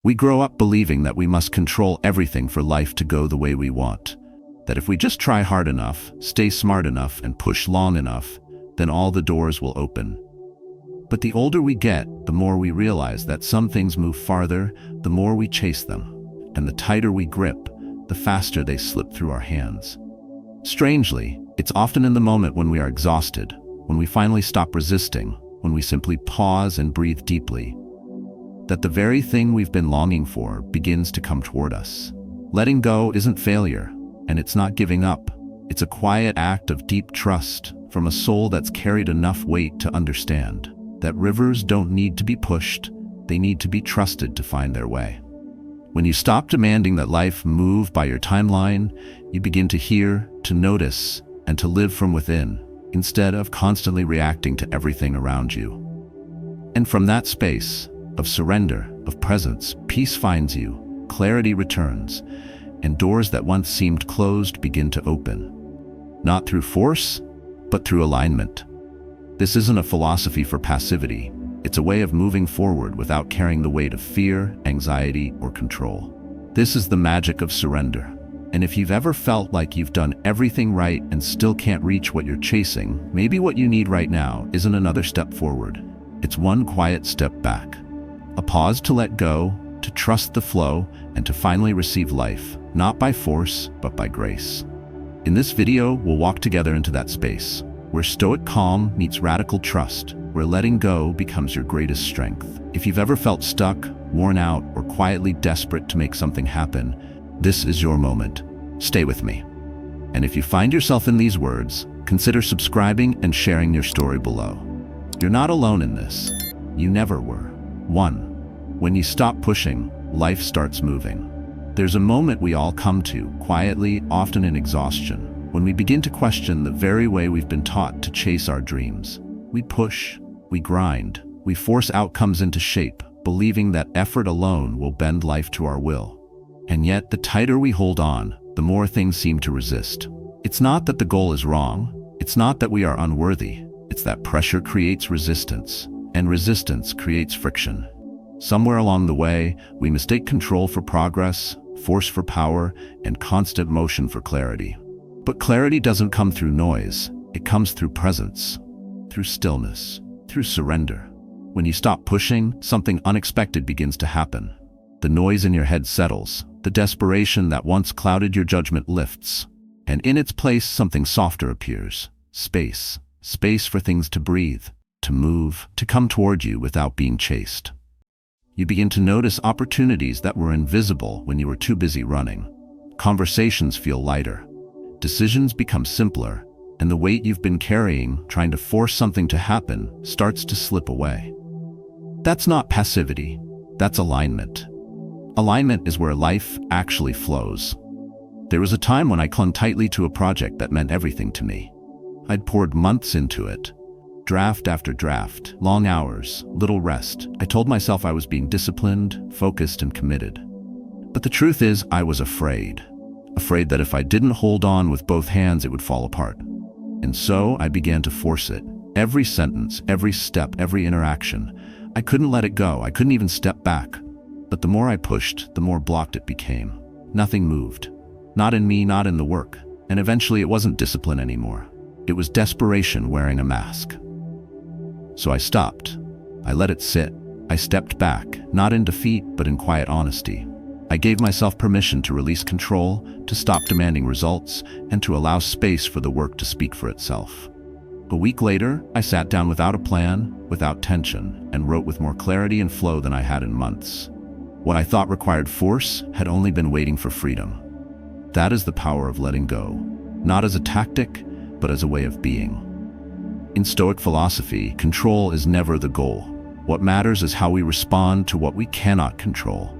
We grow up believing that we must control everything for life to go the way we want. That if we just try hard enough, stay smart enough, and push long enough, then all the doors will open. But the older we get, the more we realize that some things move farther, the more we chase them. And the tighter we grip, the faster they slip through our hands. Strangely, it's often in the moment when we are exhausted, when we finally stop resisting, when we simply pause and breathe deeply, that the very thing we've been longing for begins to come toward us. Letting go isn't failure, and it's not giving up. It's a quiet act of deep trust from a soul that's carried enough weight to understand that rivers don't need to be pushed, they need to be trusted to find their way. When you stop demanding that life move by your timeline, you begin to hear, to notice, and to live from within, instead of constantly reacting to everything around you. And from that space of surrender, of presence, peace finds you, clarity returns, and doors that once seemed closed begin to open. Not through force, but through alignment. This isn't a philosophy for passivity. It's a way of moving forward without carrying the weight of fear, anxiety, or control. This is the magic of surrender. And if you've ever felt like you've done everything right and still can't reach what you're chasing, maybe what you need right now isn't another step forward. It's one quiet step back. A pause to let go, to trust the flow, and to finally receive life, not by force, but by grace. In this video, we'll walk together into that space, where stoic calm meets radical trust, where letting go becomes your greatest strength. If you've ever felt stuck, worn out, or quietly desperate to make something happen, this is your moment. Stay with me. And if you find yourself in these words, consider subscribing and sharing your story below. You're not alone in this. You never were. 1. When you stop pushing, life starts moving. There's a moment we all come to, quietly, often in exhaustion, when we begin to question the very way we've been taught to chase our dreams. We push, we grind, we force outcomes into shape, believing that effort alone will bend life to our will. And yet, the tighter we hold on, the more things seem to resist. It's not that the goal is wrong, it's not that we are unworthy, it's that pressure creates resistance, and resistance creates friction. Somewhere along the way, we mistake control for progress, force for power, and constant motion for clarity. But clarity doesn't come through noise, it comes through presence, through stillness, through surrender. When you stop pushing, something unexpected begins to happen. The noise in your head settles, the desperation that once clouded your judgment lifts, and in its place something softer appears. Space. Space for things to breathe, to move, to come toward you without being chased. You begin to notice opportunities that were invisible when you were too busy running. Conversations feel lighter. Decisions become simpler, and the weight you've been carrying, trying to force something to happen, starts to slip away. That's not passivity, that's alignment. Alignment is where life actually flows. There was a time when I clung tightly to a project that meant everything to me. I'd poured months into it. Draft after draft, long hours, little rest. I told myself I was being disciplined, focused, and committed. But the truth is, I was afraid. Afraid that if I didn't hold on with both hands, it would fall apart. And so I began to force it. Every sentence, every step, every interaction. I couldn't let it go. I couldn't even step back. But the more I pushed, the more blocked it became. Nothing moved. Not in me, not in the work. And eventually it wasn't discipline anymore. It was desperation wearing a mask. So I stopped. I let it sit. I stepped back, not in defeat, but in quiet honesty. I gave myself permission to release control, to stop demanding results, and to allow space for the work to speak for itself. A week later, I sat down without a plan, without tension, and wrote with more clarity and flow than I had in months. What I thought required force had only been waiting for freedom. That is the power of letting go, not as a tactic, but as a way of being. In Stoic philosophy, control is never the goal. What matters is how we respond to what we cannot control.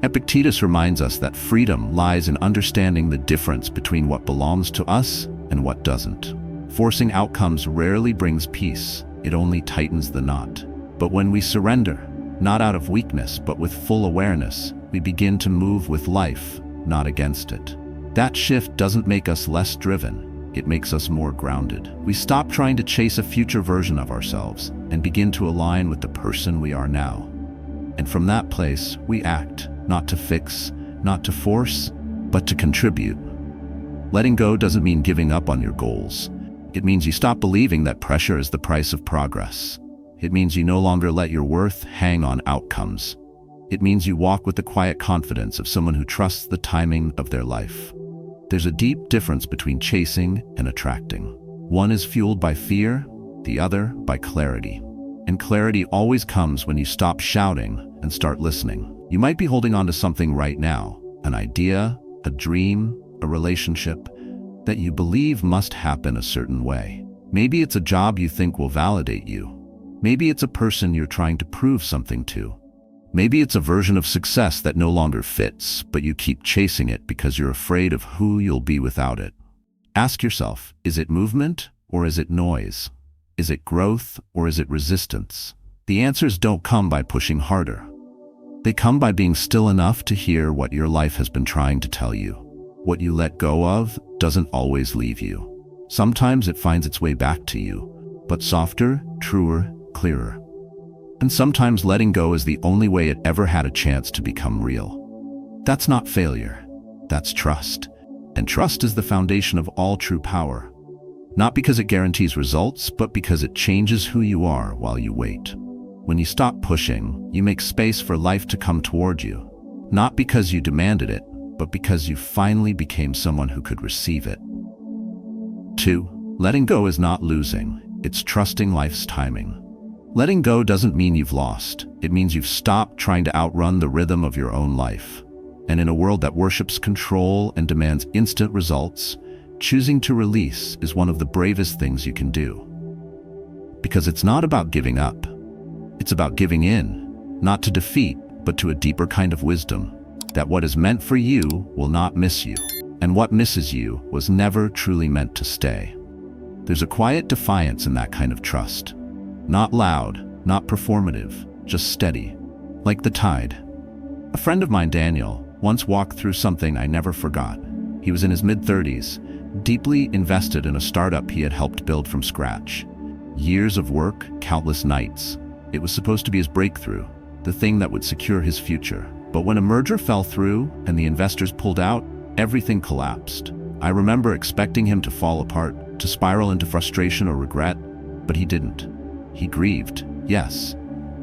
Epictetus reminds us that freedom lies in understanding the difference between what belongs to us and what doesn't. Forcing outcomes rarely brings peace, it only tightens the knot. But when we surrender, not out of weakness but with full awareness, we begin to move with life, not against it. That shift doesn't make us less driven. It makes us more grounded. We stop trying to chase a future version of ourselves and begin to align with the person we are now. And from that place, we act, not to fix, not to force, but to contribute. Letting go doesn't mean giving up on your goals. It means you stop believing that pressure is the price of progress. It means you no longer let your worth hang on outcomes. It means you walk with the quiet confidence of someone who trusts the timing of their life. There's a deep difference between chasing and attracting. One is fueled by fear, the other by clarity. And clarity always comes when you stop shouting and start listening. You might be holding on to something right now, an idea, a dream, a relationship that you believe must happen a certain way. Maybe it's a job you think will validate you. Maybe it's a person you're trying to prove something to. Maybe it's a version of success that no longer fits, but you keep chasing it because you're afraid of who you'll be without it. Ask yourself, is it movement or is it noise? Is it growth or is it resistance? The answers don't come by pushing harder. They come by being still enough to hear what your life has been trying to tell you. What you let go of doesn't always leave you. Sometimes it finds its way back to you, but softer, truer, clearer. And sometimes letting go is the only way it ever had a chance to become real. That's not failure. That's trust. And trust is the foundation of all true power. Not because it guarantees results, but because it changes who you are while you wait. When you stop pushing, you make space for life to come toward you. Not because you demanded it, but because you finally became someone who could receive it. 2. Letting go is not losing. It's trusting life's timing. Letting go doesn't mean you've lost. It means you've stopped trying to outrun the rhythm of your own life. And in a world that worships control and demands instant results, choosing to release is one of the bravest things you can do. Because it's not about giving up. It's about giving in, not to defeat, but to a deeper kind of wisdom, that what is meant for you will not miss you, and what misses you was never truly meant to stay. There's a quiet defiance in that kind of trust. Not loud, not performative, just steady, like the tide. A friend of mine, Daniel, once walked through something I never forgot. He was in his mid-30s, deeply invested in a startup he had helped build from scratch. Years of work, countless nights. It was supposed to be his breakthrough, the thing that would secure his future. But when a merger fell through and the investors pulled out, everything collapsed. I remember expecting him to fall apart, to spiral into frustration or regret, but he didn't. He grieved, yes,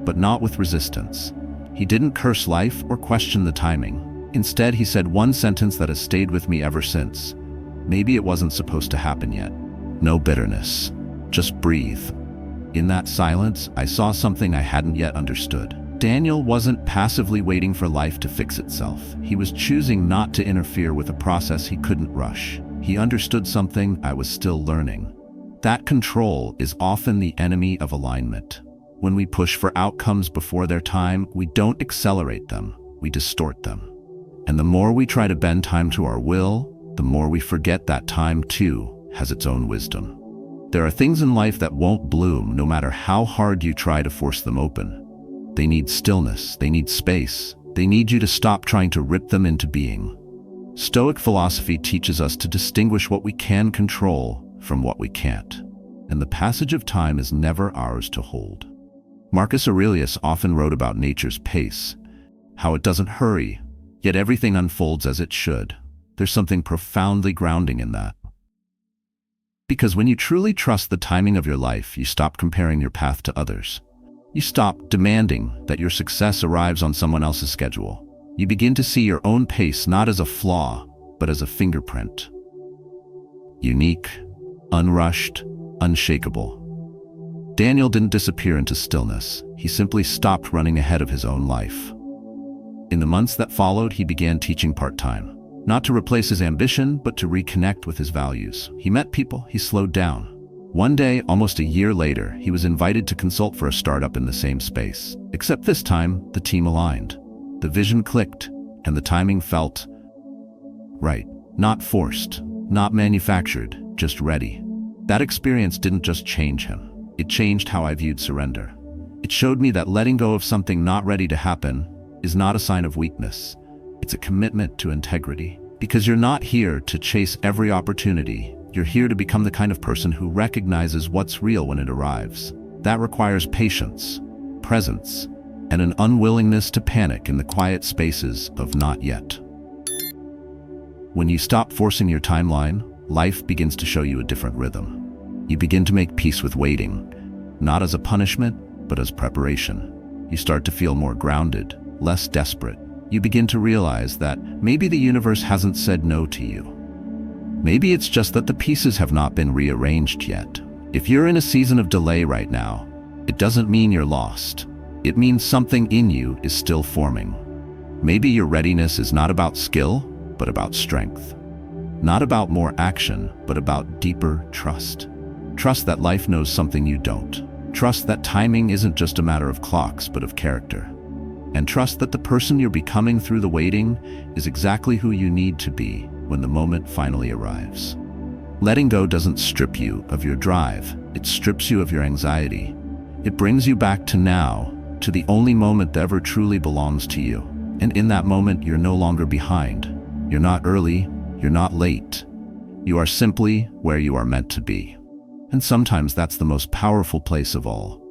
but not with resistance. He didn't curse life or question the timing. Instead, he said one sentence that has stayed with me ever since. Maybe it wasn't supposed to happen yet. No bitterness. Just breathe. In that silence, I saw something I hadn't yet understood. Daniel wasn't passively waiting for life to fix itself. He was choosing not to interfere with a process he couldn't rush. He understood something I was still learning. That control is often the enemy of alignment. When we push for outcomes before their time, we don't accelerate them, we distort them. And the more we try to bend time to our will, the more we forget that time too has its own wisdom. There are things in life that won't bloom no matter how hard you try to force them open. They need stillness, they need space, they need you to stop trying to rip them into being. Stoic philosophy teaches us to distinguish what we can control from what we can't, and the passage of time is never ours to hold. Marcus Aurelius often wrote about nature's pace, how it doesn't hurry, yet everything unfolds as it should. There's something profoundly grounding in that. Because when you truly trust the timing of your life, you stop comparing your path to others. You stop demanding that your success arrives on someone else's schedule. You begin to see your own pace not as a flaw, but as a fingerprint. Unique, unrushed, unshakable. Daniel didn't disappear into stillness. He simply stopped running ahead of his own life. In the months that followed, he began teaching part-time. Not to replace his ambition, but to reconnect with his values. He met people, he slowed down. One day, almost a year later, he was invited to consult for a startup in the same space. Except this time, the team aligned. The vision clicked, and the timing felt right. Not forced, not manufactured, just ready. That experience didn't just change him. It changed how I viewed surrender. It showed me that letting go of something not ready to happen is not a sign of weakness. It's a commitment to integrity. Because you're not here to chase every opportunity. You're here to become the kind of person who recognizes what's real when it arrives. That requires patience, presence, and an unwillingness to panic in the quiet spaces of not yet. When you stop forcing your timeline, life begins to show you a different rhythm. You begin to make peace with waiting, not as a punishment, but as preparation. You start to feel more grounded, less desperate. You begin to realize that maybe the universe hasn't said no to you. Maybe it's just that the pieces have not been rearranged yet. If you're in a season of delay right now, it doesn't mean you're lost. It means something in you is still forming. Maybe your readiness is not about skill, but about strength. Not about more action, but about deeper trust. Trust that life knows something you don't. Trust that timing isn't just a matter of clocks, but of character. And trust that the person you're becoming through the waiting is exactly who you need to be when the moment finally arrives. Letting go doesn't strip you of your drive. It strips you of your anxiety. It brings you back to now, to the only moment that ever truly belongs to you. And in that moment, you're no longer behind. You're not early, you're not late. You are simply where you are meant to be. And sometimes that's the most powerful place of all.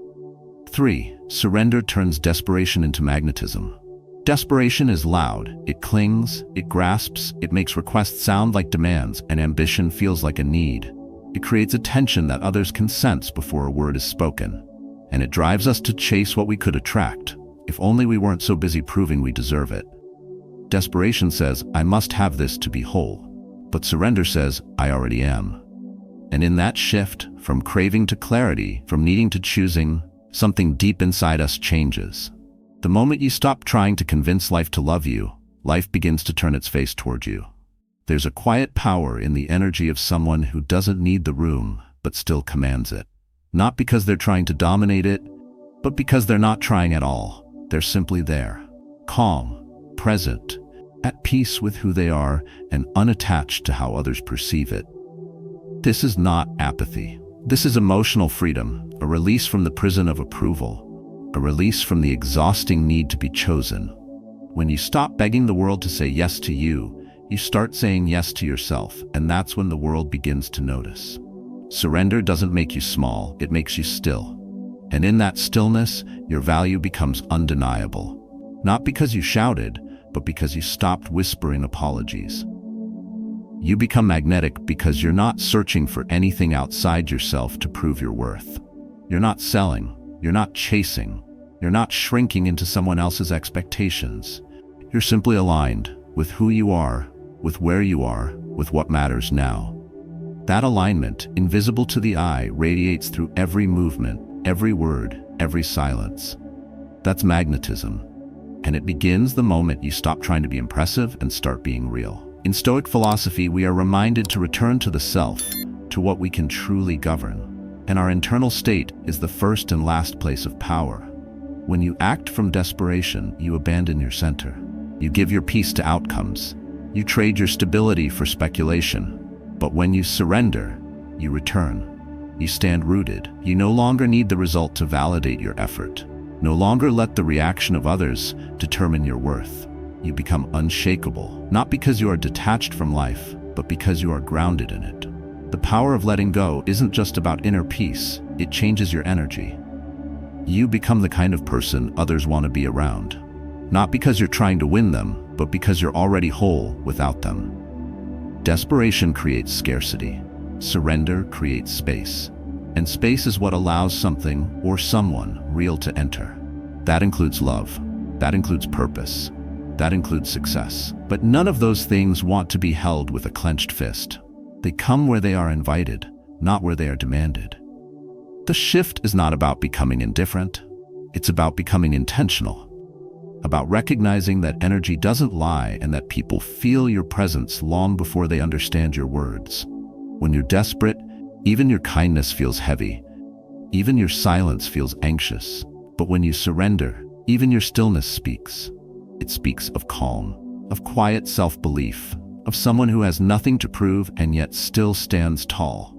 3. Surrender turns desperation into magnetism. Desperation is loud. It clings, it grasps, it makes requests sound like demands, and ambition feels like a need. It creates a tension that others can sense before a word is spoken. And it drives us to chase what we could attract, if only we weren't so busy proving we deserve it. Desperation says, I must have this to be whole. But surrender says, I already am. And in that shift, from craving to clarity, from needing to choosing, something deep inside us changes. The moment you stop trying to convince life to love you, life begins to turn its face toward you. There's a quiet power in the energy of someone who doesn't need the room, but still commands it. Not because they're trying to dominate it, but because they're not trying at all. They're simply there, calm, present, at peace with who they are, and unattached to how others perceive it. This is not apathy. This is emotional freedom, a release from the prison of approval, a release from the exhausting need to be chosen. When you stop begging the world to say yes to you, you start saying yes to yourself, and that's when the world begins to notice. Surrender doesn't make you small, it makes you still. And in that stillness, your value becomes undeniable. Not because you shouted, but because you stopped whispering apologies. You become magnetic because you're not searching for anything outside yourself to prove your worth. You're not selling, you're not chasing, you're not shrinking into someone else's expectations. You're simply aligned with who you are, with where you are, with what matters now. That alignment, invisible to the eye, radiates through every movement, every word, every silence. That's magnetism. And it begins the moment you stop trying to be impressive and start being real. In Stoic philosophy, we are reminded to return to the self, to what we can truly govern. And our internal state is the first and last place of power. When you act from desperation, you abandon your center. You give your peace to outcomes. You trade your stability for speculation. But when you surrender, you return. You stand rooted. You no longer need the result to validate your effort. No longer let the reaction of others determine your worth. You become unshakable, not because you are detached from life, but because you are grounded in it. The power of letting go isn't just about inner peace, it changes your energy. You become the kind of person others want to be around. Not because you're trying to win them, but because you're already whole without them. Desperation creates scarcity. Surrender creates space. And space is what allows something or someone real to enter. That includes love. That includes purpose. That includes success. But none of those things want to be held with a clenched fist. They come where they are invited, not where they are demanded. The shift is not about becoming indifferent. It's about becoming intentional. About recognizing that energy doesn't lie and that people feel your presence long before they understand your words. When you're desperate, even your kindness feels heavy. Even your silence feels anxious. But when you surrender, even your stillness speaks. It speaks of calm, of quiet self-belief, of someone who has nothing to prove and yet still stands tall.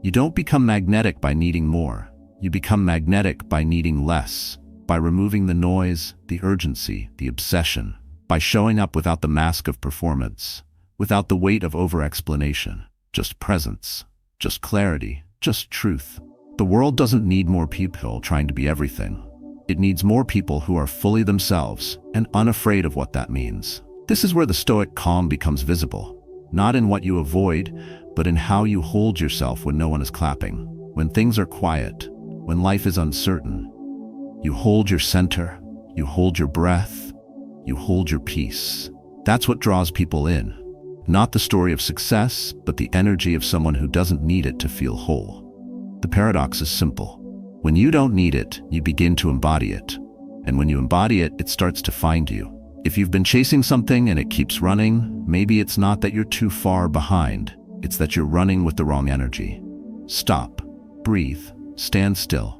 You don't become magnetic by needing more. You become magnetic by needing less, by removing the noise, the urgency, the obsession, by showing up without the mask of performance, without the weight of over-explanation, just presence, just clarity, just truth. The world doesn't need more people trying to be everything. It needs more people who are fully themselves and unafraid of what that means. This is where the Stoic calm becomes visible, not in what you avoid, but in how you hold yourself when no one is clapping, when things are quiet, when life is uncertain. You hold your center, you hold your breath, you hold your peace. That's what draws people in. Not the story of success, but the energy of someone who doesn't need it to feel whole. The paradox is simple. When you don't need it, you begin to embody it. And when you embody it, it starts to find you. If you've been chasing something and it keeps running, maybe it's not that you're too far behind. It's that you're running with the wrong energy. Stop, breathe, stand still.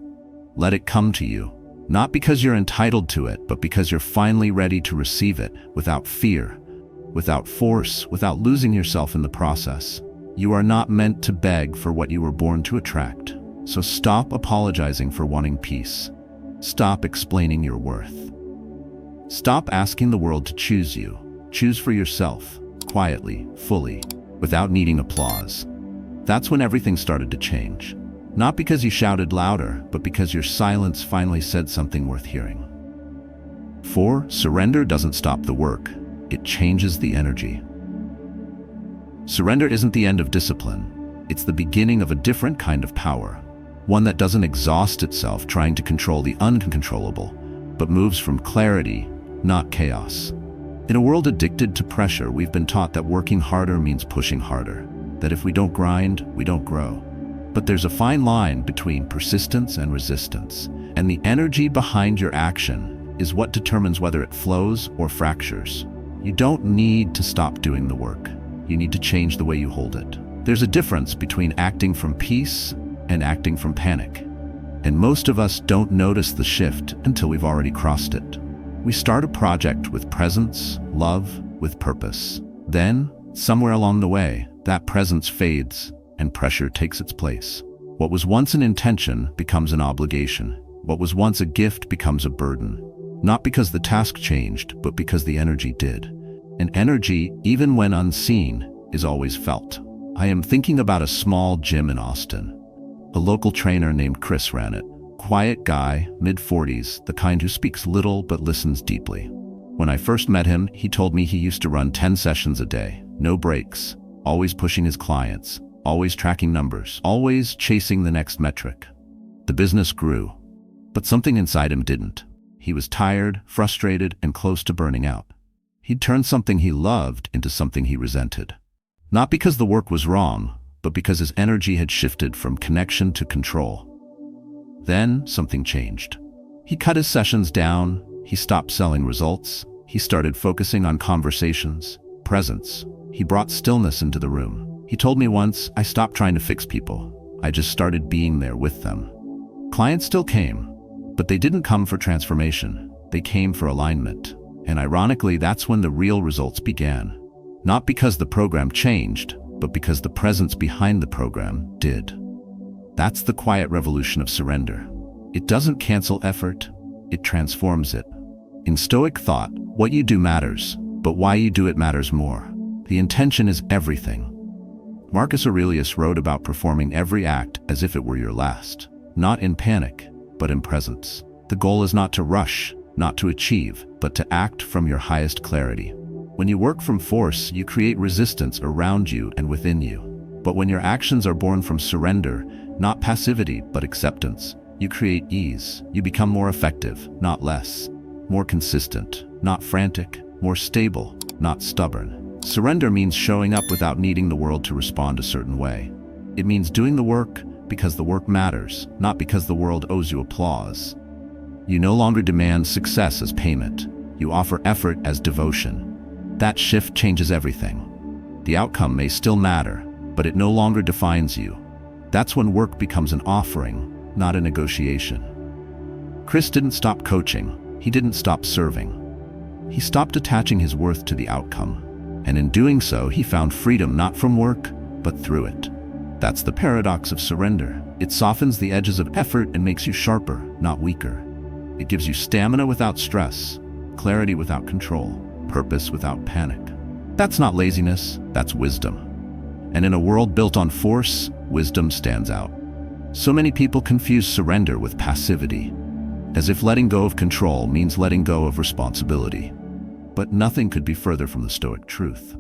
Let it come to you. Not because you're entitled to it, but because you're finally ready to receive it without fear, without force, without losing yourself in the process. You are not meant to beg for what you were born to attract. So stop apologizing for wanting peace. Stop explaining your worth. Stop asking the world to choose you. Choose for yourself, quietly, fully, without needing applause. That's when everything started to change. Not because you shouted louder, but because your silence finally said something worth hearing. 4. Surrender doesn't stop the work. It changes the energy. Surrender isn't the end of discipline. It's the beginning of a different kind of power. One that doesn't exhaust itself trying to control the uncontrollable, but moves from clarity, not chaos. In a world addicted to pressure, we've been taught that working harder means pushing harder, that if we don't grind, we don't grow. But there's a fine line between persistence and resistance, and the energy behind your action is what determines whether it flows or fractures. You don't need to stop doing the work. You need to change the way you hold it. There's a difference between acting from peace and acting from panic. And most of us don't notice the shift until we've already crossed it. We start a project with presence, love, with purpose. Then, somewhere along the way, that presence fades and pressure takes its place. What was once an intention becomes an obligation. What was once a gift becomes a burden. Not because the task changed, but because the energy did. And energy, even when unseen, is always felt. I am thinking about a small gym in Austin. A local trainer named Chris ran it. Quiet guy, mid-40s, the kind who speaks little but listens deeply. When I first met him, he told me he used to run 10 sessions a day, no breaks, always pushing his clients, always tracking numbers, always chasing the next metric. The business grew, but something inside him didn't. He was tired, frustrated, and close to burning out. He'd turned something he loved into something he resented. Not because the work was wrong, but because his energy had shifted from connection to control. Then something changed. He cut his sessions down, he stopped selling results, he started focusing on conversations, presence. He brought stillness into the room. He told me once, I stopped trying to fix people. I just started being there with them. Clients still came, but they didn't come for transformation. They came for alignment. And ironically, that's when the real results began. Not because the program changed, but because the presence behind the program did. That's the quiet revolution of surrender. It doesn't cancel effort, it transforms it. In Stoic thought, what you do matters, but why you do it matters more. The intention is everything. Marcus Aurelius wrote about performing every act as if it were your last. Not in panic, but in presence. The goal is not to rush, not to achieve, but to act from your highest clarity. When you work from force, you create resistance around you and within you. But when your actions are born from surrender, not passivity, but acceptance, you create ease. You become more effective, not less. More consistent, not frantic. More stable, not stubborn. Surrender means showing up without needing the world to respond a certain way. It means doing the work because the work matters, not because the world owes you applause. You no longer demand success as payment. You offer effort as devotion. That shift changes everything. The outcome may still matter, but it no longer defines you. That's when work becomes an offering, not a negotiation. Chris didn't stop coaching. He didn't stop serving. He stopped attaching his worth to the outcome. And in doing so, he found freedom not from work, but through it. That's the paradox of surrender. It softens the edges of effort and makes you sharper, not weaker. It gives you stamina without stress, clarity without control, purpose without panic. That's not laziness, that's wisdom. And in a world built on force, wisdom stands out. So many people confuse surrender with passivity. as if letting go of control means letting go of responsibility. But nothing could be further from the Stoic truth.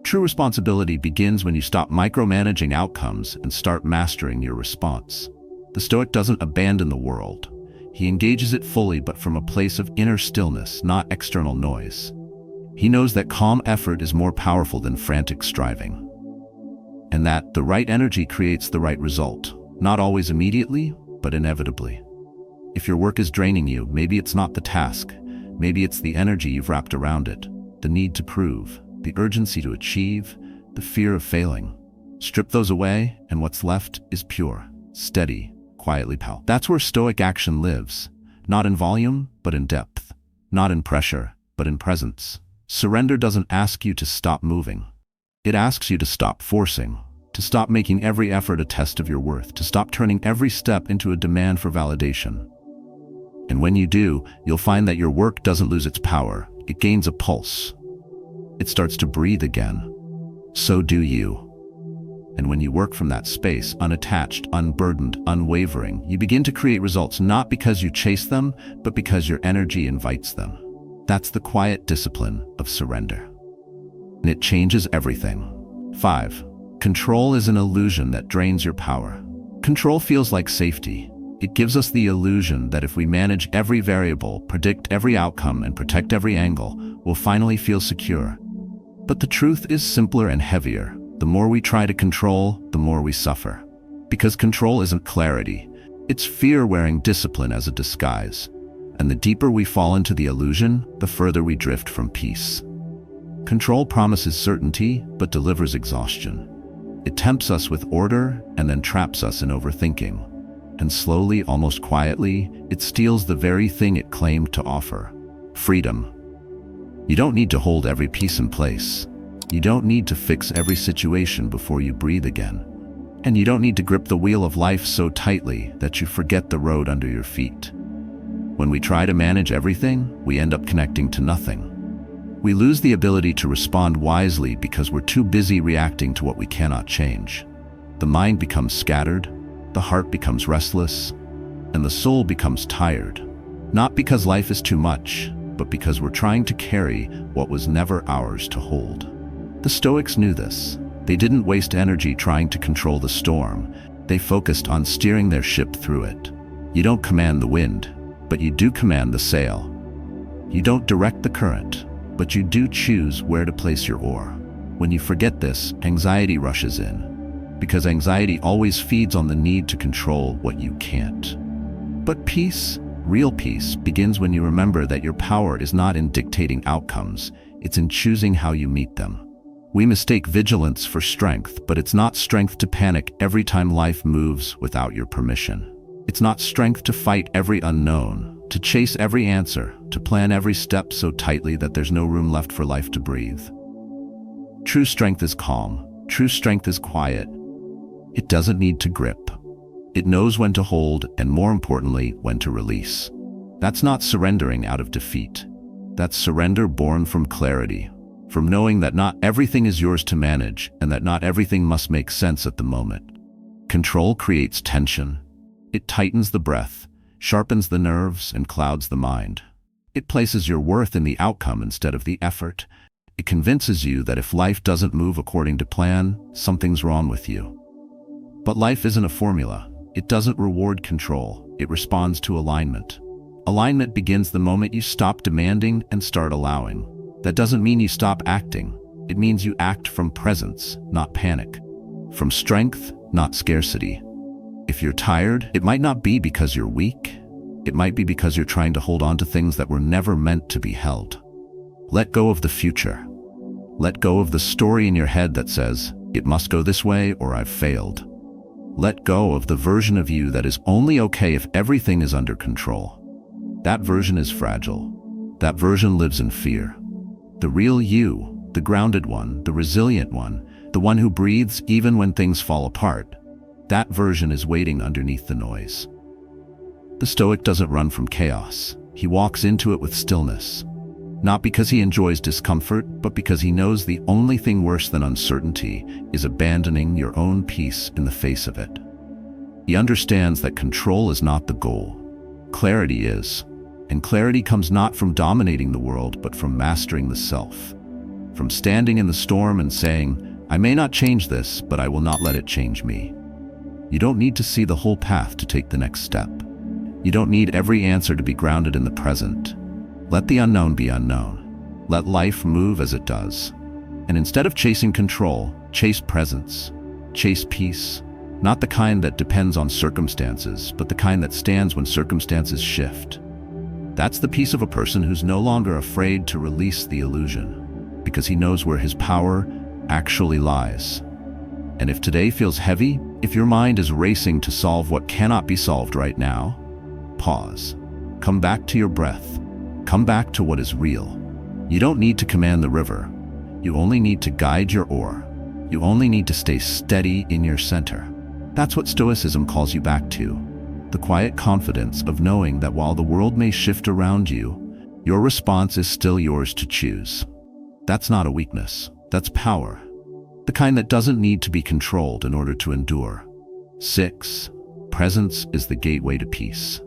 True responsibility begins when you stop micromanaging outcomes and start mastering your response. The Stoic doesn't abandon the world. He engages it fully, but from a place of inner stillness, not external noise. He knows that calm effort is more powerful than frantic striving, and that the right energy creates the right result, not always immediately, but inevitably. If your work is draining you, maybe it's not the task. Maybe it's the energy you've wrapped around it, the need to prove, the urgency to achieve, the fear of failing. Strip those away, and what's left is pure, steady, quietly powerful. That's where Stoic action lives, not in volume, but in depth, not in pressure, but in presence. Surrender doesn't ask you to stop moving. It asks you to stop forcing, to stop making every effort a test of your worth, to stop turning every step into a demand for validation. And when you do, you'll find that your work doesn't lose its power. It gains a pulse. It starts to breathe again. So do you. And when you work from that space, unattached, unburdened, unwavering, you begin to create results not because you chase them, but because your energy invites them. That's the quiet discipline of surrender. And it changes everything. 5. Control is an illusion that drains your power. Control feels like safety. It gives us the illusion that if we manage every variable, predict every outcome, and protect every angle, we'll finally feel secure. But the truth is simpler and heavier. The more we try to control, the more we suffer. Because control isn't clarity. It's fear wearing discipline as a disguise. And the deeper we fall into the illusion, the further we drift from peace. Control promises certainty, but delivers exhaustion. It tempts us with order and then traps us in overthinking. And slowly, almost quietly, it steals the very thing it claimed to offer: freedom. You don't need to hold every piece in place. You don't need to fix every situation before you breathe again. And you don't need to grip the wheel of life so tightly that you forget the road under your feet. When we try to manage everything, we end up connecting to nothing. We lose the ability to respond wisely because we're too busy reacting to what we cannot change. The mind becomes scattered, the heart becomes restless, and the soul becomes tired. Not because life is too much, but because we're trying to carry what was never ours to hold. The Stoics knew this. They didn't waste energy trying to control the storm. They focused on steering their ship through it. You don't command the wind, but you do command the sail. You don't direct the current, but you do choose where to place your oar. When you forget this, anxiety rushes in. Because anxiety always feeds on the need to control what you can't. But peace, real peace, begins when you remember that your power is not in dictating outcomes, it's in choosing how you meet them. We mistake vigilance for strength, but it's not strength to panic every time life moves without your permission. It's not strength to fight every unknown, to chase every answer, to plan every step so tightly that there's no room left for life to breathe. True strength is calm. True strength is quiet. It doesn't need to grip. It knows when to hold and, more importantly, when to release. That's not surrendering out of defeat. That's surrender born from clarity, from knowing that not everything is yours to manage and that not everything must make sense at the moment. Control creates tension. It tightens the breath, sharpens the nerves, and clouds the mind. It places your worth in the outcome instead of the effort. It convinces you that if life doesn't move according to plan, something's wrong with you. But life isn't a formula. It doesn't reward control. It responds to alignment. Alignment begins the moment you stop demanding and start allowing. That doesn't mean you stop acting. It means you act from presence, not panic. From strength, not scarcity. If you're tired, it might not be because you're weak. It might be because you're trying to hold on to things that were never meant to be held. Let go of the future. Let go of the story in your head that says, it must go this way or I've failed. Let go of the version of you that is only okay if everything is under control. That version is fragile. That version lives in fear. The real you, the grounded one, the resilient one, the one who breathes even when things fall apart, that version is waiting underneath the noise. The Stoic doesn't run from chaos. He walks into it with stillness. Not because he enjoys discomfort, but because he knows the only thing worse than uncertainty is abandoning your own peace in the face of it. He understands that control is not the goal. Clarity is. And clarity comes not from dominating the world, but from mastering the self. From standing in the storm and saying, I may not change this, but I will not let it change me. You don't need to see the whole path to take the next step. You don't need every answer to be grounded in the present. Let the unknown be unknown. Let life move as it does. And instead of chasing control, chase presence. Chase peace. Not the kind that depends on circumstances, but the kind that stands when circumstances shift. That's the peace of a person who's no longer afraid to release the illusion, because he knows where his power actually lies. And if today feels heavy, if your mind is racing to solve what cannot be solved right now, pause. Come back to your breath. Come back to what is real. You don't need to command the river. You only need to guide your oar. You only need to stay steady in your center. That's what Stoicism calls you back to. The quiet confidence of knowing that while the world may shift around you, your response is still yours to choose. That's not a weakness. That's power. The kind that doesn't need to be controlled in order to endure. 6. Presence is the gateway to peace.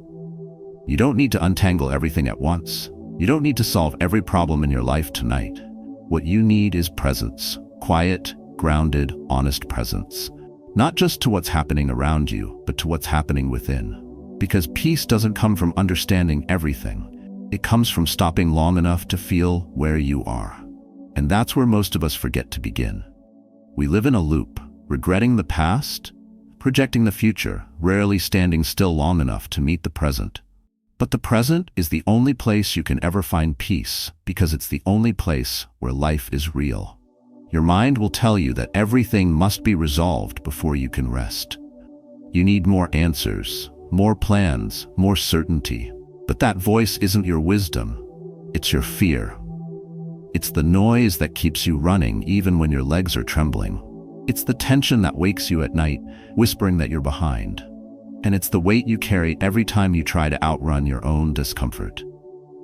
You don't need to untangle everything at once. You don't need to solve every problem in your life tonight. What you need is presence. Quiet, grounded, honest presence. Not just to what's happening around you, but to what's happening within. Because peace doesn't come from understanding everything. It comes from stopping long enough to feel where you are. And that's where most of us forget to begin. We live in a loop, regretting the past, projecting the future, rarely standing still long enough to meet the present. But the present is the only place you can ever find peace, because it's the only place where life is real. Your mind will tell you that everything must be resolved before you can rest. You need more answers, more plans, more certainty. But that voice isn't your wisdom, it's your fear. It's the noise that keeps you running even when your legs are trembling. It's the tension that wakes you at night, whispering that you're behind. And it's the weight you carry every time you try to outrun your own discomfort.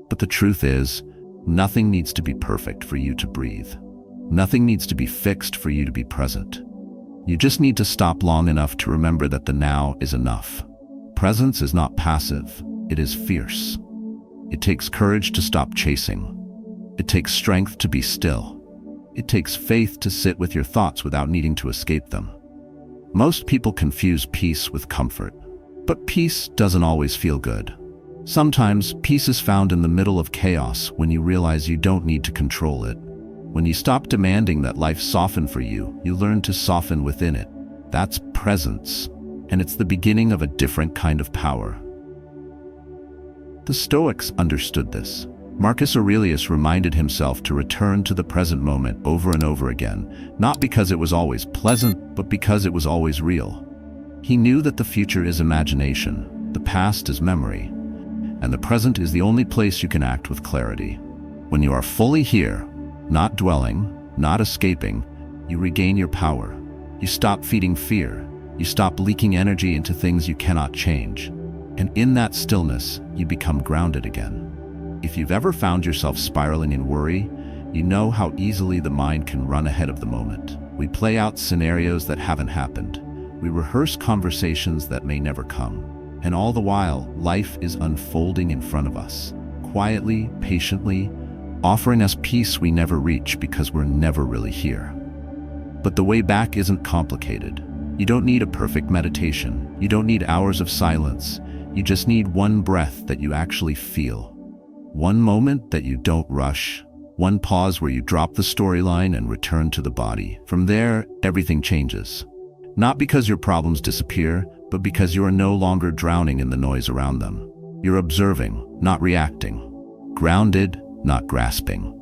But the truth is, nothing needs to be perfect for you to breathe. Nothing needs to be fixed for you to be present. You just need to stop long enough to remember that the now is enough. Presence is not passive, it is fierce. It takes courage to stop chasing. It takes strength to be still. It takes faith to sit with your thoughts without needing to escape them. Most people confuse peace with comfort, but peace doesn't always feel good. Sometimes peace is found in the middle of chaos when you realize you don't need to control it. When you stop demanding that life soften for you, you learn to soften within it. That's presence, and it's the beginning of a different kind of power. The Stoics understood this. Marcus Aurelius reminded himself to return to the present moment over and over again, not because it was always pleasant, but because it was always real. He knew that the future is imagination, the past is memory, and the present is the only place you can act with clarity. When you are fully here, not dwelling, not escaping, you regain your power. You stop feeding fear. You stop leaking energy into things you cannot change. And in that stillness, you become grounded again. If you've ever found yourself spiraling in worry, you know how easily the mind can run ahead of the moment. We play out scenarios that haven't happened. We rehearse conversations that may never come. And all the while, life is unfolding in front of us, quietly, patiently, offering us peace we never reach because we're never really here. But the way back isn't complicated. You don't need a perfect meditation. You don't need hours of silence. You just need one breath that you actually feel. One moment that you don't rush. One pause where you drop the storyline and return to the body. From there, everything changes. Not because your problems disappear, but because you are no longer drowning in the noise around them. You're observing, not reacting. Grounded, not grasping.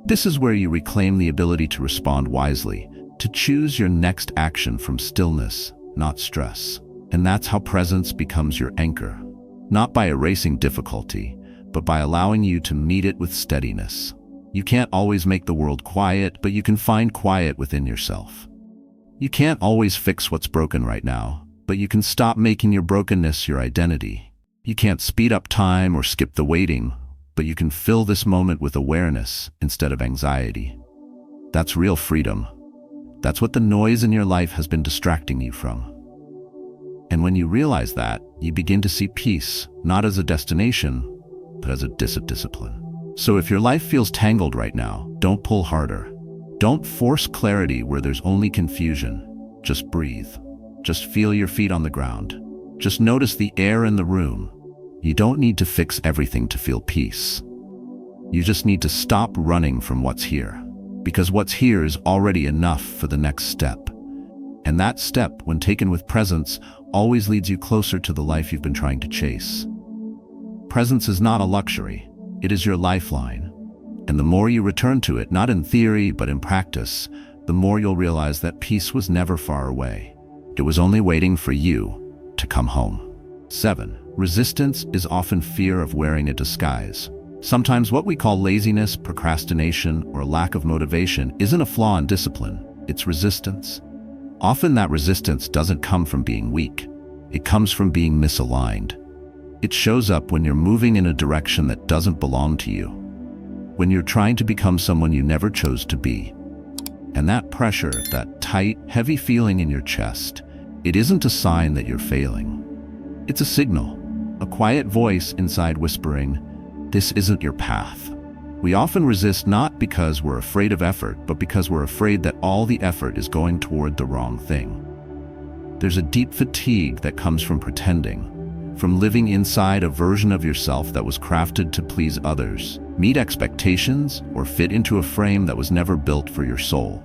This is where you reclaim the ability to respond wisely, to choose your next action from stillness, not stress. And that's how presence becomes your anchor. Not by erasing difficulty, but by allowing you to meet it with steadiness. You can't always make the world quiet, but you can find quiet within yourself. You can't always fix what's broken right now, but you can stop making your brokenness your identity. You can't speed up time or skip the waiting, but you can fill this moment with awareness instead of anxiety. That's real freedom. That's what the noise in your life has been distracting you from. And when you realize that, you begin to see peace, not as a destination, but as a discipline. So if your life feels tangled right now, don't pull harder. Don't force clarity where there's only confusion. Just breathe. Just feel your feet on the ground. Just notice the air in the room. You don't need to fix everything to feel peace. You just need to stop running from what's here, because what's here is already enough for the next step. And that step, when taken with presence, always leads you closer to the life you've been trying to chase. Presence is not a luxury. It is your lifeline. And the more you return to it, not in theory, but in practice, the more you'll realize that peace was never far away. It was only waiting for you to come home. 7. Resistance is often fear of wearing a disguise. Sometimes what we call laziness, procrastination, or lack of motivation isn't a flaw in discipline, it's resistance. Often that resistance doesn't come from being weak. It comes from being misaligned. It shows up when you're moving in a direction that doesn't belong to you, when you're trying to become someone you never chose to be. And that pressure, that tight, heavy feeling in your chest, it isn't a sign that you're failing. It's a signal, a quiet voice inside whispering, "This isn't your path." We often resist not because we're afraid of effort, but because we're afraid that all the effort is going toward the wrong thing. There's a deep fatigue that comes from pretending, from living inside a version of yourself that was crafted to please others, meet expectations, or fit into a frame that was never built for your soul.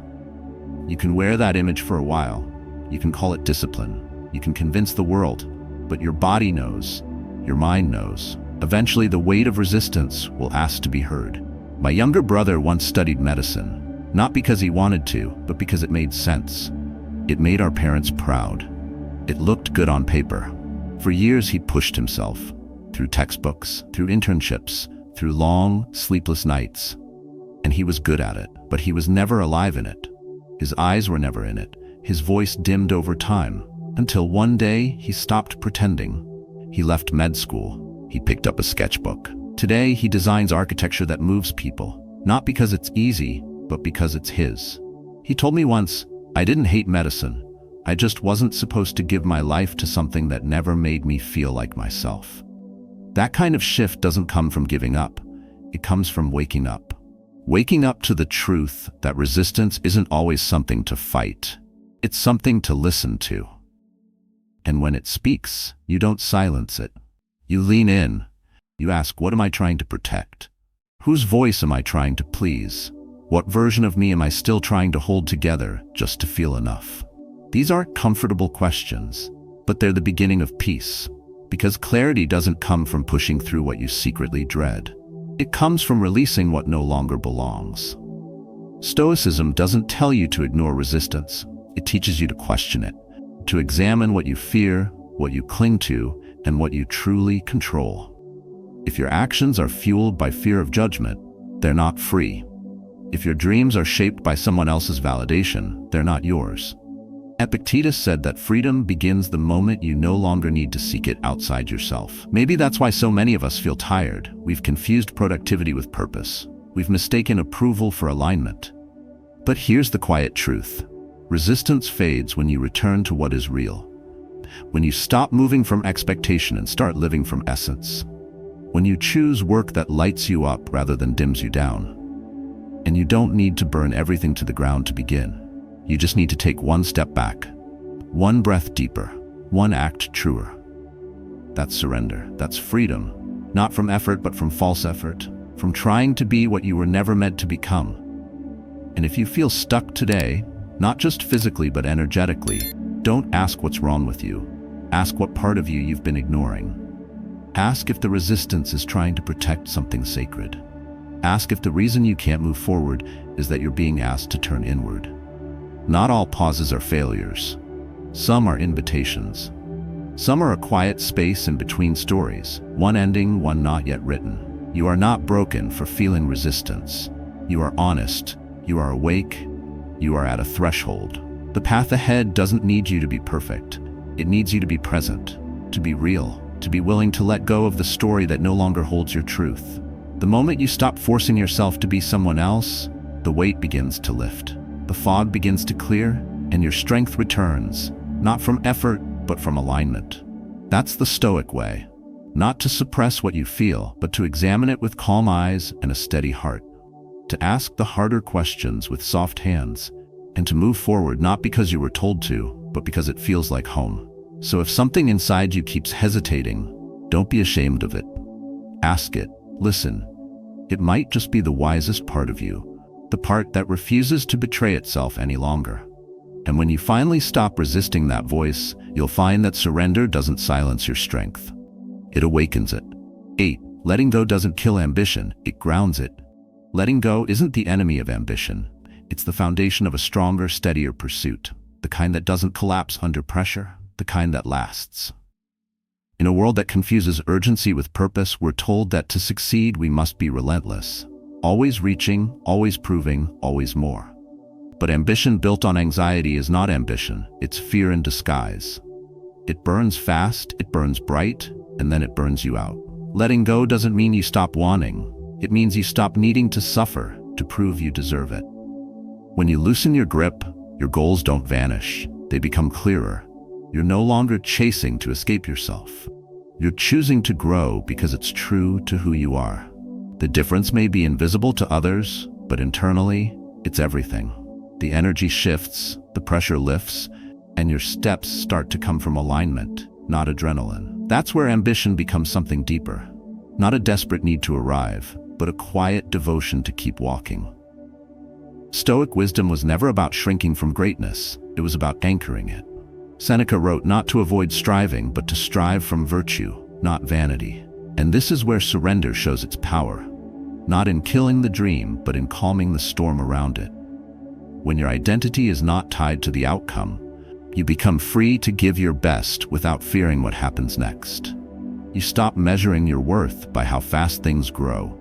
You can wear that image for a while. You can call it discipline. You can convince the world, but your body knows, your mind knows. Eventually, the weight of resistance will ask to be heard. My younger brother once studied medicine, not because he wanted to, but because it made sense. It made our parents proud. It looked good on paper. For years, he pushed himself, through textbooks, through internships, through long, sleepless nights. And he was good at it, but he was never alive in it. His eyes were never in it. His voice dimmed over time, until one day he stopped pretending. He left med school. He picked up a sketchbook. Today, he designs architecture that moves people, not because it's easy, but because it's his. He told me once, "I didn't hate medicine. I just wasn't supposed to give my life to something that never made me feel like myself." That kind of shift doesn't come from giving up. It comes from waking up. Waking up to the truth that resistance isn't always something to fight. It's something to listen to. And when it speaks, you don't silence it. You lean in. You ask, what am I trying to protect? Whose voice am I trying to please? What version of me am I still trying to hold together just to feel enough? These aren't comfortable questions, but they're the beginning of peace. Because clarity doesn't come from pushing through what you secretly dread. It comes from releasing what no longer belongs. Stoicism doesn't tell you to ignore resistance. It teaches you to question it, to examine what you fear, what you cling to, and what you truly control. If your actions are fueled by fear of judgment, they're not free. If your dreams are shaped by someone else's validation, they're not yours. Epictetus said that freedom begins the moment you no longer need to seek it outside yourself. Maybe that's why so many of us feel tired. We've confused productivity with purpose. We've mistaken approval for alignment. But here's the quiet truth. Resistance fades when you return to what is real. When you stop moving from expectation and start living from essence. When you choose work that lights you up rather than dims you down. And you don't need to burn everything to the ground to begin. You just need to take one step back, one breath deeper, one act truer. That's surrender. That's freedom. Not from effort, but from false effort. From trying to be what you were never meant to become. And if you feel stuck today, not just physically but energetically, don't ask what's wrong with you. Ask what part of you you've been ignoring. Ask if the resistance is trying to protect something sacred. Ask if the reason you can't move forward is that you're being asked to turn inward. Not all pauses are failures. Some are invitations. Some are a quiet space in between stories, one ending, one not yet written. You are not broken for feeling resistance. You are honest. You are awake. You are at a threshold. The path ahead doesn't need you to be perfect. It needs you to be present, to be real, to be willing to let go of the story that no longer holds your truth. The moment you stop forcing yourself to be someone else, the weight begins to lift. The fog begins to clear, and your strength returns, not from effort, but from alignment. That's the Stoic way. Not to suppress what you feel, but to examine it with calm eyes and a steady heart. To ask the harder questions with soft hands, and to move forward not because you were told to, but because it feels like home. So if something inside you keeps hesitating, don't be ashamed of it. Ask it, listen. It might just be the wisest part of you, the part that refuses to betray itself any longer. And when you finally stop resisting that voice, you'll find that surrender doesn't silence your strength. It awakens it. 8. Letting go doesn't kill ambition, it grounds it. Letting go isn't the enemy of ambition. It's the foundation of a stronger, steadier pursuit. The kind that doesn't collapse under pressure, the kind that lasts. In a world that confuses urgency with purpose, we're told that to succeed we must be relentless. Always reaching, always proving, always more. But ambition built on anxiety is not ambition, it's fear in disguise. It burns fast, it burns bright, and then it burns you out. Letting go doesn't mean you stop wanting. It means you stop needing to suffer to prove you deserve it. When you loosen your grip, your goals don't vanish. They become clearer. You're no longer chasing to escape yourself. You're choosing to grow because it's true to who you are. The difference may be invisible to others, but internally, it's everything. The energy shifts, the pressure lifts, and your steps start to come from alignment, not adrenaline. That's where ambition becomes something deeper. Not a desperate need to arrive, but a quiet devotion to keep walking. Stoic wisdom was never about shrinking from greatness, it was about anchoring it. Seneca wrote not to avoid striving, but to strive from virtue, not vanity. And this is where surrender shows its power. Not in killing the dream, but in calming the storm around it. When your identity is not tied to the outcome, you become free to give your best without fearing what happens next. You stop measuring your worth by how fast things grow.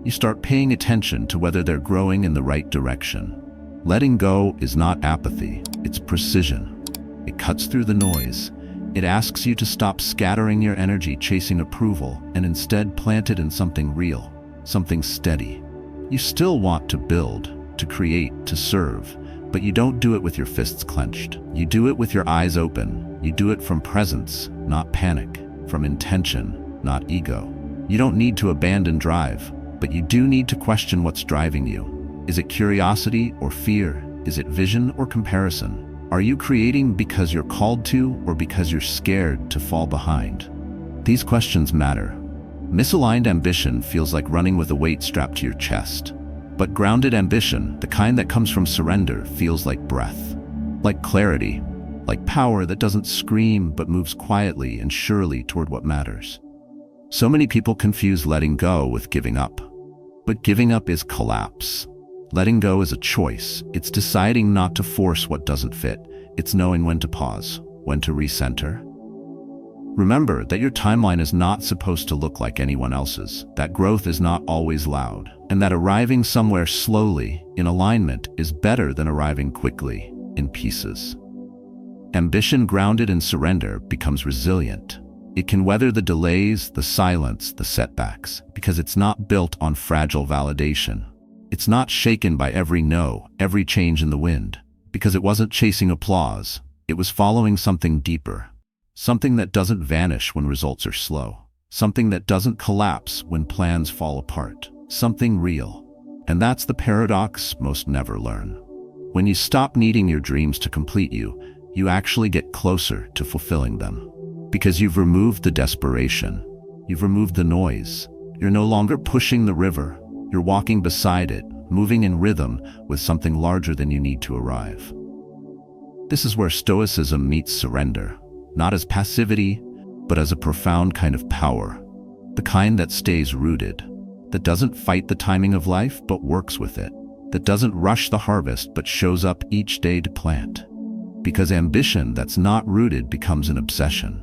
You start paying attention to whether they're growing in the right direction. Letting go is not apathy, it's precision. It cuts through the noise. It asks you to stop scattering your energy chasing approval and instead plant it in something real, something steady. You still want to build, to create, to serve, but you don't do it with your fists clenched. You do it with your eyes open. You do it from presence, not panic, from intention, not ego. You don't need to abandon drive, but you do need to question what's driving you. Is it curiosity or fear? Is it vision or comparison? Are you creating because you're called to or because you're scared to fall behind? These questions matter. Misaligned ambition feels like running with a weight strapped to your chest. But grounded ambition, the kind that comes from surrender, feels like breath, like clarity, like power that doesn't scream but moves quietly and surely toward what matters. So many people confuse letting go with giving up. But giving up is collapse. Letting go is a choice. It's deciding not to force what doesn't fit. It's knowing when to pause, when to recenter. Remember that your timeline is not supposed to look like anyone else's, that growth is not always loud, and that arriving somewhere slowly, in alignment, is better than arriving quickly, in pieces. Ambition grounded in surrender becomes resilient. It can weather the delays, the silence, the setbacks, because it's not built on fragile validation. It's not shaken by every no, every change in the wind, because it wasn't chasing applause. It was following something deeper, something that doesn't vanish when results are slow, something that doesn't collapse when plans fall apart, something real. And that's the paradox most never learn. When you stop needing your dreams to complete you, you actually get closer to fulfilling them. Because you've removed the desperation, you've removed the noise. You're no longer pushing the river. You're walking beside it, moving in rhythm with something larger than you need to arrive. This is where Stoicism meets surrender, not as passivity, but as a profound kind of power, the kind that stays rooted, that doesn't fight the timing of life but works with it, that doesn't rush the harvest but shows up each day to plant. Because ambition that's not rooted becomes an obsession.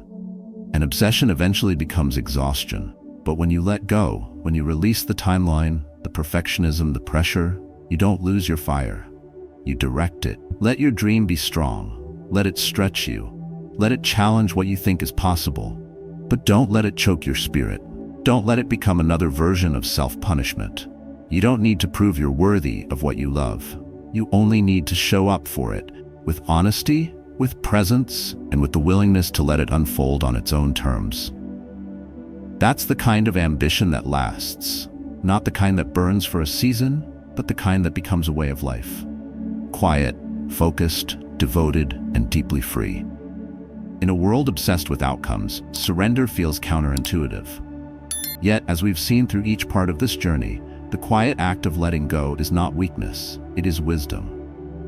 An obsession eventually becomes exhaustion. But when you let go, when you release the timeline, the perfectionism, the pressure, you don't lose your fire. You direct it. Let your dream be strong. Let it stretch you. Let it challenge what you think is possible. But don't let it choke your spirit. Don't let it become another version of self-punishment. You don't need to prove you're worthy of what you love. You only need to show up for it with honesty, with presence and with the willingness to let it unfold on its own terms. That's the kind of ambition that lasts, not the kind that burns for a season, but the kind that becomes a way of life. Quiet, focused, devoted, and deeply free. In a world obsessed with outcomes, surrender feels counterintuitive. Yet, as we've seen through each part of this journey, the quiet act of letting go is not weakness, it is wisdom.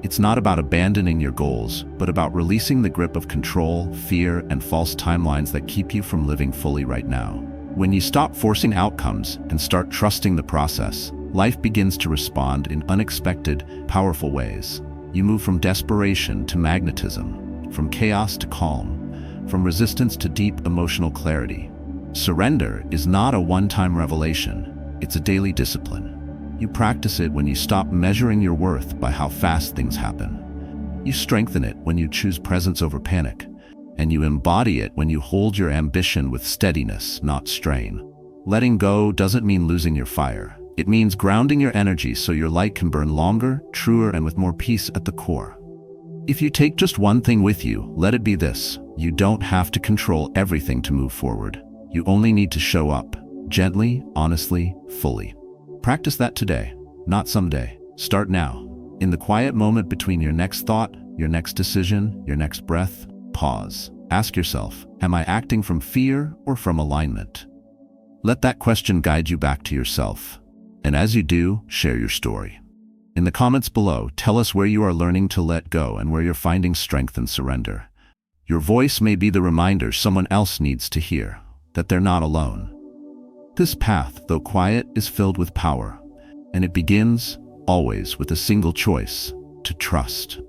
It's not about abandoning your goals, but about releasing the grip of control, fear, and false timelines that keep you from living fully right now. When you stop forcing outcomes and start trusting the process, life begins to respond in unexpected, powerful ways. You move from desperation to magnetism, from chaos to calm, from resistance to deep emotional clarity. Surrender is not a one-time revelation, it's a daily discipline. You practice it when you stop measuring your worth by how fast things happen. You strengthen it when you choose presence over panic, and you embody it when you hold your ambition with steadiness, not strain. Letting go doesn't mean losing your fire. It means grounding your energy so your light can burn longer, truer, and with more peace at the core. If you take just one thing with you, let it be this: you don't have to control everything to move forward. You only need to show up, gently, honestly, fully. Practice that today, not someday. Start now. In the quiet moment between your next thought, your next decision, your next breath, pause. Ask yourself, am I acting from fear or from alignment? Let that question guide you back to yourself. And as you do, share your story. In the comments below, tell us where you are learning to let go and where you're finding strength and surrender. Your voice may be the reminder someone else needs to hear, that they're not alone. This path, though quiet, is filled with power, and it begins, always, with a single choice: to trust.